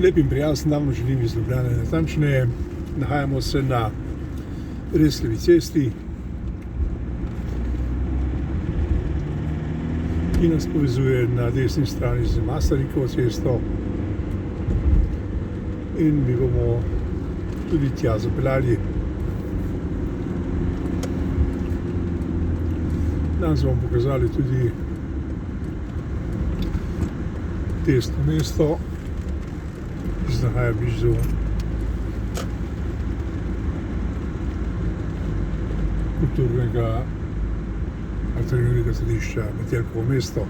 Lep in prijazen dan želim iz Ljubljane. Natančneje, nahajamo se na Resljevi cesti, ki nas povezuje na desni strani z Masarikovo cesto, in mi bomo tudi tja zapeljali. Danes bomo pokazali tudi testno mesto, ki se nahaja blizu kulturnega alternativnega središča Metelkovo mesto.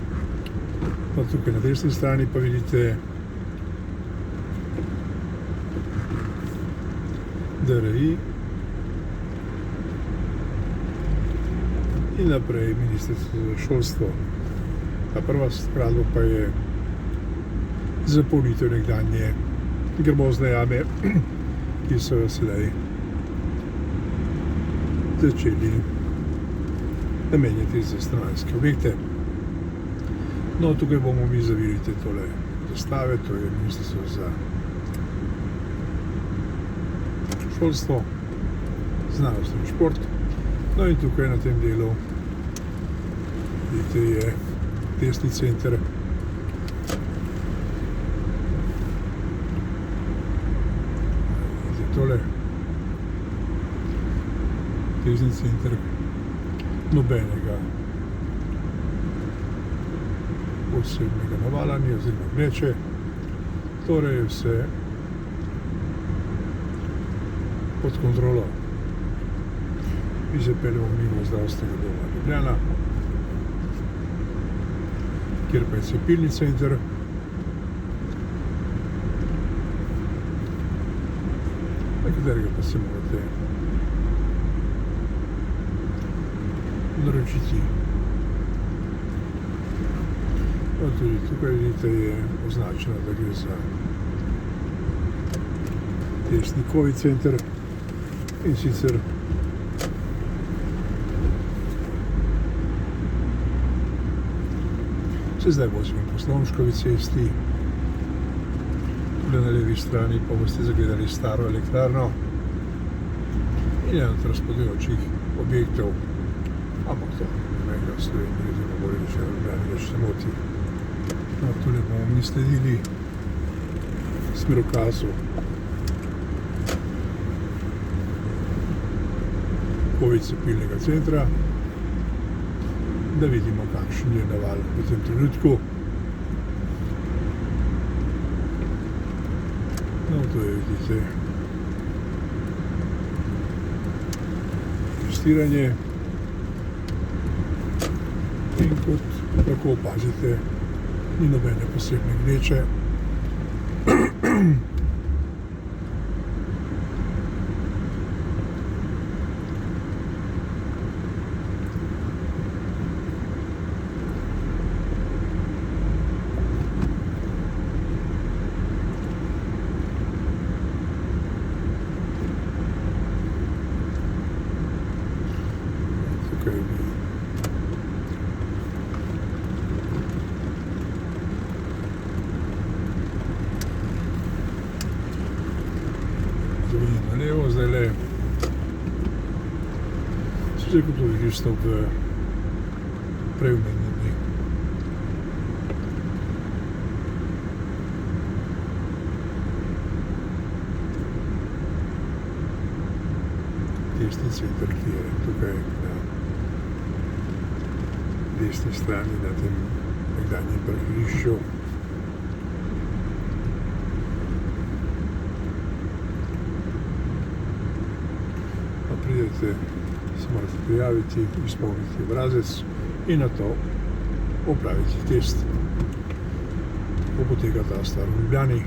No, tukaj na desni strani pa vidite DRI in naprej Ministrstvo za šolstvo. Ta prva skladba pa je zapolnitev nekdanje gramozne jame, ki so jo sedaj začeli namenjati za stanovanjske objekte. No, tukaj bomo mi zavili tole zastave, to je Ministrstvo za šolstvo, znanost in šport. No in tukaj na tem delu vidite je testni center. Vidite tole testni center, nobenega posebnega navalanja oziroma gneče, torej vse pod kontrolo. Mi se peljemo mimo zdravstvenega doma Ljubljana, kjer pa je cepilni center, na katerega pa se morate naročiti. No, tudi tukaj vidite je označeno, da gre za testni COVID center, in sicer se zdaj vozimo po Slomškovi cesti, tukaj na levi strani pa boste zagledali staro elektrarno in eno od razpadajočih objektov, ampak to mega v Sloveniji, oziroma bolje rečeno v Ljubljani, več se moti. No, tule bomo mi sledili smerokazu COVID cepilnega centra, da vidimo, kakšen je naval v tem trenutku. No, to je, vidite, testiranje. In kot lahko opazite, ni nobene posebne gneče. Tukaj na levo, zdaj le se kot isto v preomenjeni testni center, ki je tukaj na desni strani na tem nekdanjem parkirišču. Pridete, se morate prijaviti, izpolniti obrazec in na to opraviti test. Ko poteka ta stvar v Ljubljani,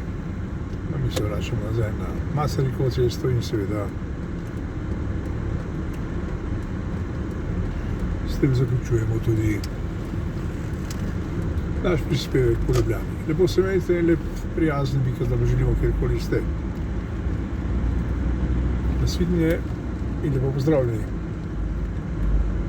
mi se vračamo nazaj na Masarikovo cesto in seveda s tem zaključujemo tudi naš prispevek po Ljubljani. Lepo se imejte in lep prijazen vikend, da vam želimo, kjerkoli ste. Nasvidenje in lepo pozdravljeni.